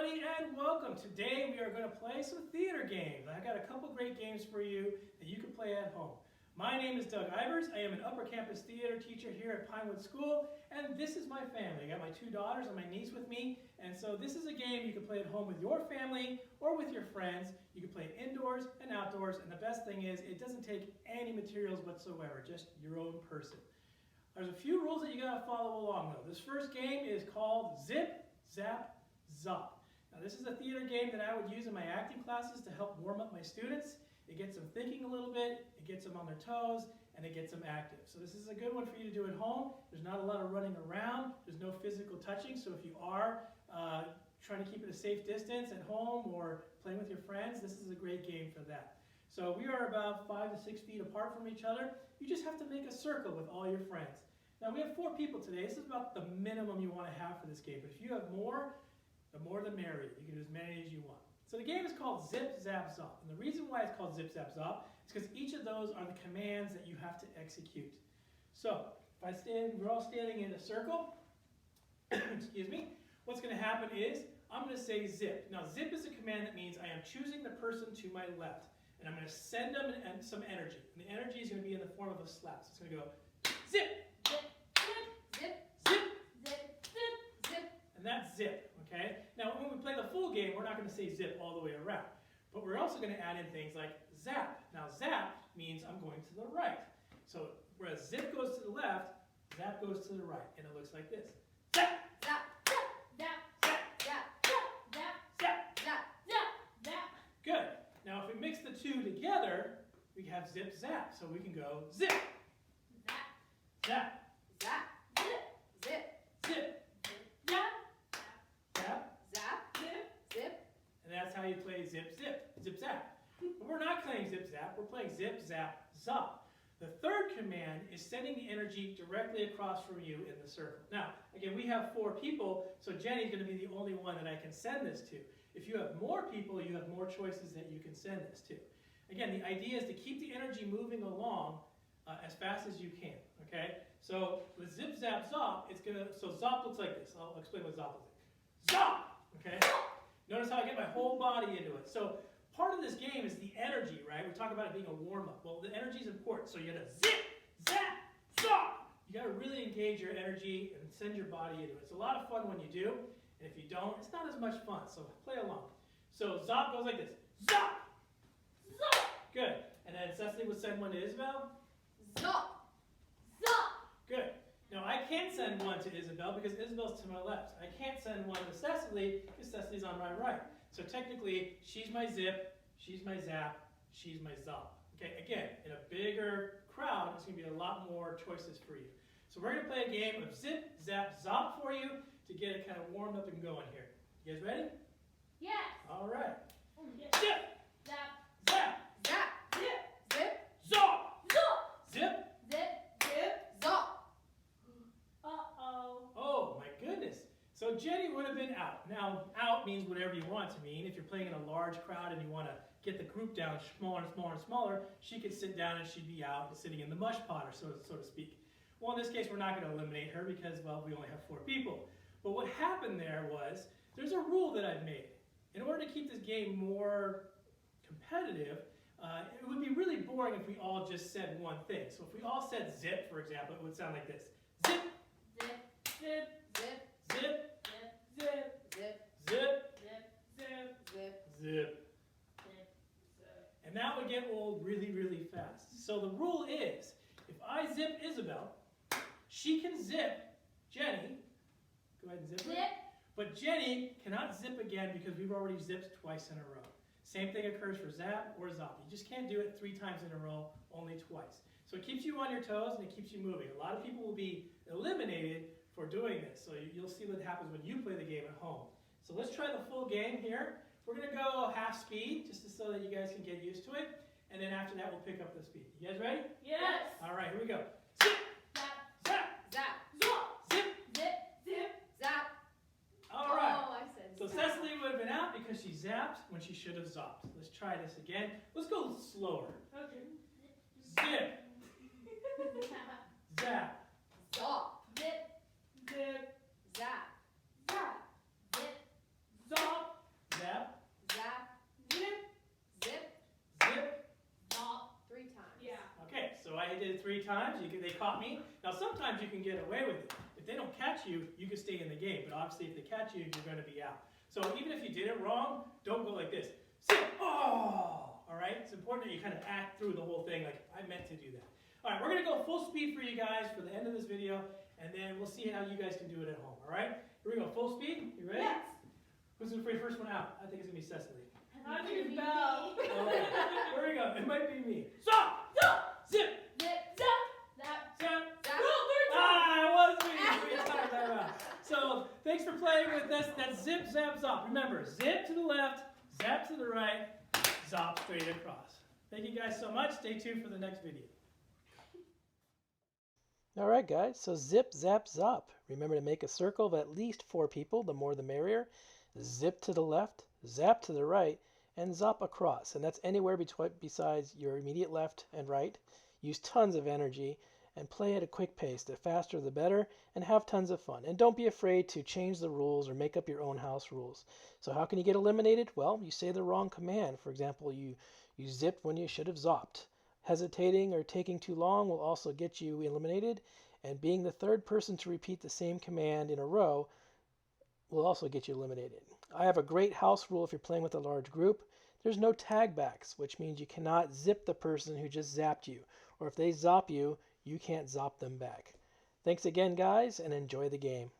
everybody, and welcome. Today we are going to play some theater games. I got a couple great games for you that you can play at home. My name is Doug Eivers. I am an upper campus theater teacher here at Pinewood School, and this is my family. I got my two daughters and my niece with me, and so this is a game you can play at home with your family or with your friends. You can play it indoors and outdoors, and the best thing is it doesn't take any materials whatsoever, just your own person. There's a few rules that you got to follow along though. This first game is called ZIP ZAP ZOP. Now this is a theater game that I would use in my acting classes to help warm up my students. It gets them thinking a little bit, it gets them on their toes, and it gets them active. So this is a good one for you to do at home. There's not a lot of running around, there's no physical touching, so if you are trying to keep it a safe distance at home or playing with your friends, this is a great game for that. So we are about 5 to 6 feet apart from each other. You just have to make a circle with all your friends. Now we have 4 people today. This is about the minimum you want to have for this game. But if you have more, the more the merrier. You can do as many as you want. So the game is called ZIP ZAP ZOP. And the reason why it's called ZIP ZAP ZOP is because each of those are the commands that you have to execute. So if we're all standing in a circle, excuse me, what's going to happen is I'm going to say zip. Now zip is a command that means I am choosing the person to my left. And I'm going to send them some energy. And the energy is going to be in the form of a slap. So it's going to go zip. And that's zip, okay? Now when we play the full game, we're not going to say zip all the way around. But we're also going to add in things like zap. Now zap means I'm going to the right. So whereas zip goes to the left, zap goes to the right. And it looks like this. Zap! Zap! Zap! Zap! Zap! Zap! Zap! Zap! Zap! Zap! Good. Now if we mix the two together, we have zip zap. So we can go zip! Zap! Zap! Zap! Zip! Zip! Zip! And that's how you play zip, zip, zip, zap. But we're not playing zip, zap. We're playing zip, zap, zop. The third command is sending the energy directly across from you in the circle. Now, again, we have 4 people, so Jenny's going to be the only one that I can send this to. If you have more people, you have more choices that you can send this to. Again, the idea is to keep the energy moving along as fast as you can. Okay? So with zip, zap, zop, so zop looks like this. I'll explain what zop looks like. Zop! Okay? Notice how I get my whole body into it. So part of this game is the energy, right? We talk about it being a warm-up. Well, the energy is important. So you got to zip, zap, zop. You got to really engage your energy and send your body into it. It's a lot of fun when you do. And if you don't, it's not as much fun. So play along. So zop goes like this. Zop! Zop! Good. And then Cecily would send one to Isabel. Zop! Zop! Good. Now, I can't send one to Isabel because Isabel's to my left. I can't send one to Cecily because Cecily's on my right. So technically, she's my zip, she's my zap, she's my zop. Okay, again, in a bigger crowd, there's going to be a lot more choices for you. So we're going to play a game of zip, zap, zop for you to get it kind of warmed up and going here. You guys ready? Yes! All right. Yes. Zip, Zap! zap, Zap! zip, Zip! zop, Zop! zip. Zip! Zip! Zop! Oh my goodness. So Jenny would have been out. Now, out means whatever you want it to mean. If you're playing in a large crowd and you want to get the group down smaller and smaller and smaller, she could sit down and she'd be out sitting in the mush pot, or so to speak. Well, in this case, we're not going to eliminate her because, well, we only have 4 people. But what happened there was, there's a rule that I've made. In order to keep this game more competitive, it would be really boring if we all just said one thing. So if we all said zip, for example, it would sound like this. Zip! Zip! Zip! Zip! Zip! Zip! Zip! Zip! Zip! Zip! Zip! Zip! And that would get old really, really fast. So the rule is, if I zip Isabel, she can zip Jenny. Go ahead and zip her. Zip! But Jenny cannot zip again because we've already zipped twice in a row. Same thing occurs for zap or zop. You just can't do it 3 times in a row, only twice. So it keeps you on your toes and it keeps you moving. A lot of people will be eliminated for doing this. So you'll see what happens when you play the game at home. So let's try the full game here. We're going to go half speed just so that you guys can get used to it. And then after that, we'll pick up the speed. You guys ready? Yes! All right, here we go. Zip! Zap! Zap! Zap! Zop! Zip! Zip! Zip! Zap! All right. Oh, I said So zap. Cecily would have been out because she zapped when she should have zopped. Let's try this again. Let's go slower. Okay. Zip! Zap! Zop! Zip! Zip! Zap! Zap! Zip! Zop! did it 3 times. They caught me. Now, sometimes you can get away with it. If they don't catch you, you can stay in the game. But obviously, if they catch you, you're going to be out. So even if you did it wrong, don't go like this. Zip. Oh! All right? It's important that you kind of act through the whole thing like, I meant to do that. All right, we're going to go full speed for you guys for the end of this video, and then we'll see how you guys can do it at home. All right? Here we go. Full speed. You ready? Yes. Who's going to be the first one out? I think it's going to be Cecily. I think it's Belle. Okay. Here we go. It might be me. Stop! Zop. Zip! Zip. Zop. Zap. Zap! Zap. Ah, it was me! 3 times I ran. So, thanks for playing with us. That's zip, zap, zop. Remember, zip to the left, zap to the right, zop straight across. Thank you guys so much. Stay tuned for the next video. All right, guys, so zip, zap, zop. Remember to make a circle of at least 4 people, the more the merrier. Zip to the left, zap to the right, and zop across. And that's anywhere besides your immediate left and right. Use tons of energy and play at a quick pace. The faster the better, and have tons of fun. And don't be afraid to change the rules or make up your own house rules. So how can you get eliminated? Well, you say the wrong command. For example, you zipped when you should have zopped. Hesitating or taking too long will also get you eliminated, and being the 3rd person to repeat the same command in a row will also get you eliminated. I have a great house rule if you're playing with a large group. There's no tag backs, which means you cannot zip the person who just zapped you, or if they zop you, you can't zop them back. Thanks again, guys, and enjoy the game.